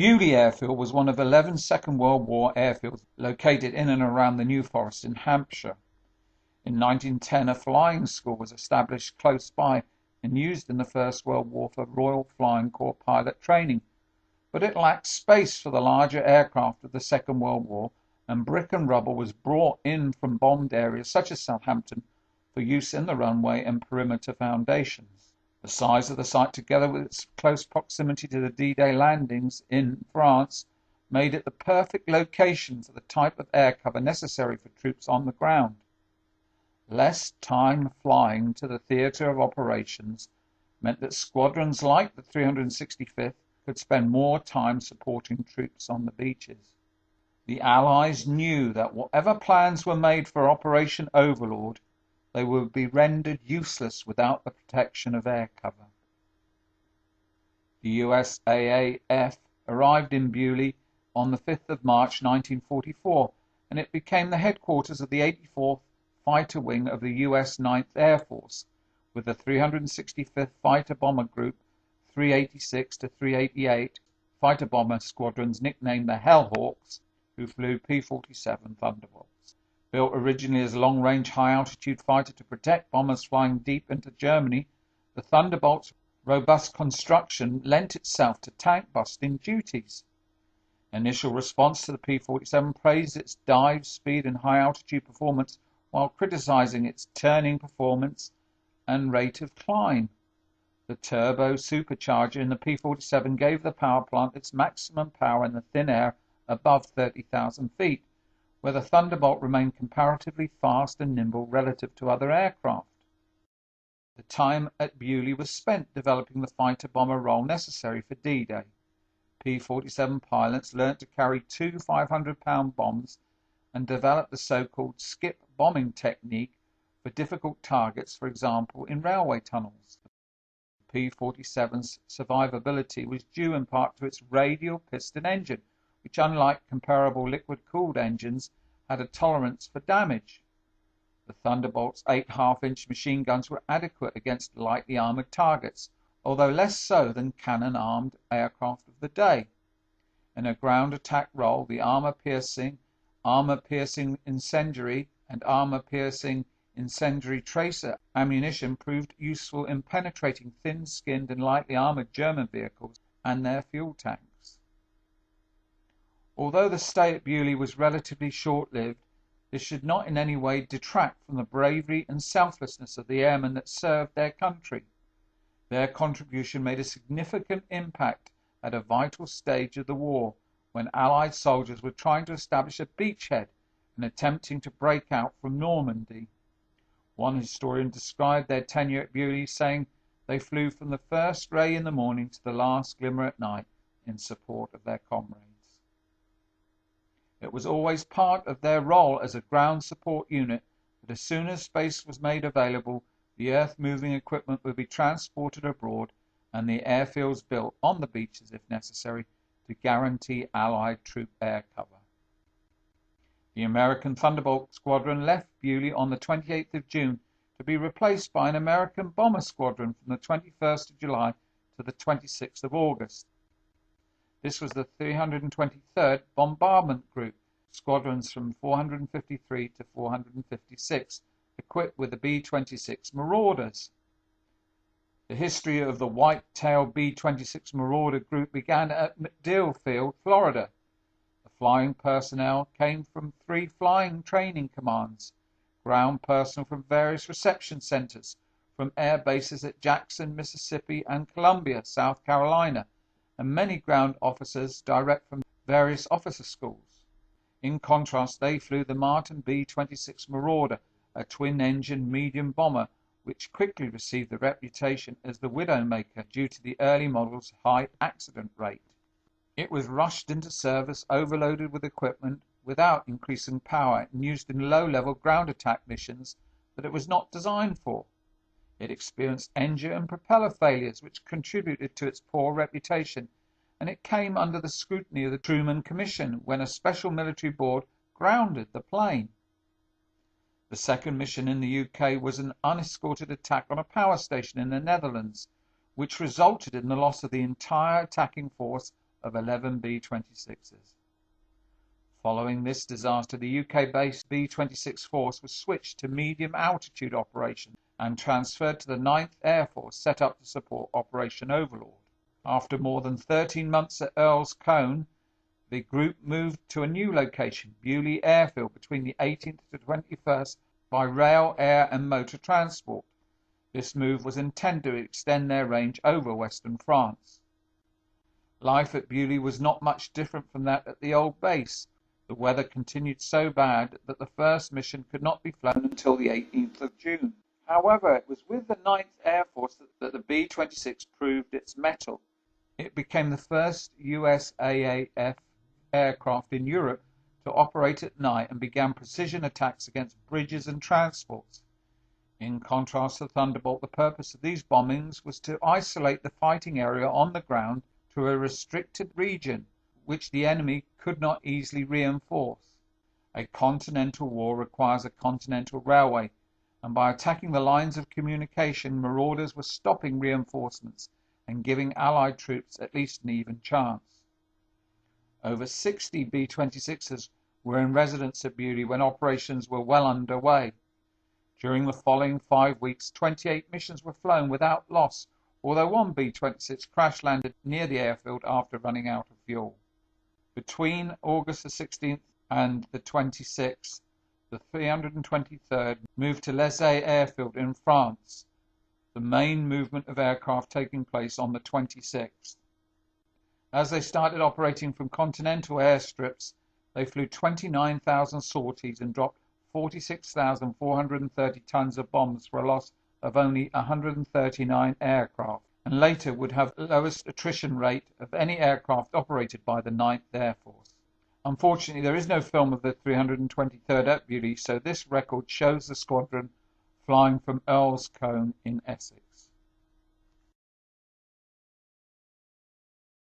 Beaulieu Airfield was one of 11 Second World War airfields located in and around the New Forest in Hampshire. In 1910, a flying school was established close by and used in the First World War for Royal Flying Corps pilot training, but it lacked space for the larger aircraft of the Second World War, and brick and rubble was brought in from bombed areas such as Southampton for use in the runway and perimeter foundations. The size of the site, together with its close proximity to the D-Day landings in France, made it the perfect location for the type of air cover necessary for troops on the ground. Less time flying to the theatre of operations meant that squadrons like the 365th could spend more time supporting troops on the beaches. The Allies knew that whatever plans were made for Operation Overlord, they would be rendered useless without the protection of air cover. The USAAF arrived in Bewdley on the 5th of March 1944, and it became the headquarters of the 84th Fighter Wing of the US 9th Air Force, with the 365th Fighter Bomber Group 386 to 388 fighter bomber squadrons nicknamed the Hellhawks, who flew P-47 Thunderbolts. Built originally as a long-range high-altitude fighter to protect bombers flying deep into Germany, the Thunderbolt's robust construction lent itself to tank-busting duties. Initial response to the P-47 praised its dive speed and high-altitude performance while criticizing its turning performance and rate of climb. The turbo supercharger in the P-47 gave the power plant its maximum power in the thin air above 30,000 feet, where the Thunderbolt remained comparatively fast and nimble relative to other aircraft. The time at Beaulieu was spent developing the fighter-bomber role necessary for D-Day. P-47 pilots learnt to carry two 500-pound bombs and developed the so-called skip bombing technique for difficult targets, for example, in railway tunnels. The P-47's survivability was due in part to its radial piston engine, which, unlike comparable liquid-cooled engines, had a tolerance for damage. The Thunderbolt's 8.5-inch machine guns were adequate against lightly armoured targets, although less so than cannon-armed aircraft of the day. In a ground attack role, the armour-piercing incendiary, and armour-piercing incendiary tracer ammunition proved useful in penetrating thin-skinned and lightly armoured German vehicles and their fuel tanks. Although the stay at Beaulieu was relatively short-lived, this should not in any way detract from the bravery and selflessness of the airmen that served their country. Their contribution made a significant impact at a vital stage of the war, when Allied soldiers were trying to establish a beachhead and attempting to break out from Normandy. One historian described their tenure at Beaulieu, saying they flew from the first ray in the morning to the last glimmer at night in support of their comrades. It was always part of their role as a ground support unit that as soon as space was made available, the earth-moving equipment would be transported abroad and the airfields built on the beaches if necessary to guarantee Allied troop air cover. The American Thunderbolt Squadron left Beaulieu on the 28th of June to be replaced by an American Bomber Squadron from the 21st of July to the 26th of August. This was the 323rd Bombardment Group, squadrons from 453 to 456, equipped with the B-26 Marauders. The history of the white-tailed B-26 Marauder Group began at MacDill Field, Florida. The flying personnel came from 3 flying training commands, ground personnel from various reception centers, from air bases at Jackson, Mississippi, and Columbia, South Carolina, and many ground officers direct from various officer schools. In contrast, they flew the Martin B-26 Marauder, a twin-engine medium bomber, which quickly received the reputation as the Widowmaker due to the early model's high accident rate. It was rushed into service overloaded with equipment without increasing power and used in low-level ground attack missions that it was not designed for. It experienced engine and propeller failures which contributed to its poor reputation, and it came under the scrutiny of the Truman Commission when a special military board grounded the plane. The second mission in the UK was an unescorted attack on a power station in the Netherlands, which resulted in the loss of the entire attacking force of 11 B-26s. Following this disaster, the UK-based B-26 force was switched to medium-altitude operations and transferred to the 9th Air Force, set up to support Operation Overlord. After more than 13 months at Earl's Cone, the group moved to a new location, Beaulieu Airfield, between the 18th to 21st by rail, air and motor transport. This move was intended to extend their range over western France. Life at Beaulieu was not much different from that at the old base. The weather continued so bad that the first mission could not be flown until the 18th of June. However, it was with the 9th Air Force that the B-26 proved its mettle. It became the first USAAF aircraft in Europe to operate at night and began precision attacks against bridges and transports. In contrast to Thunderbolt, the purpose of these bombings was to isolate the fighting area on the ground to a restricted region which the enemy could not easily reinforce. A continental war requires a continental railway, and by attacking the lines of communication, marauders were stopping reinforcements and giving Allied troops at least an even chance. Over 60 B-26s were in residence at Beaulieu when operations were well underway. During the following 5 weeks, 28 missions were flown without loss, although one B-26 crash-landed near the airfield after running out of fuel. Between August the 16th and the 26th, the 323rd moved to Les Airfield in France, the main movement of aircraft taking place on the 26th. As they started operating from continental airstrips, they flew 29,000 sorties and dropped 46,430 tons of bombs for a loss of only 139 aircraft, and later would have the lowest attrition rate of any aircraft operated by the 9th Air Force. Unfortunately, there is no film of the 323rd at Beaulieu, so this record shows the squadron flying from Earl's Cone in Essex.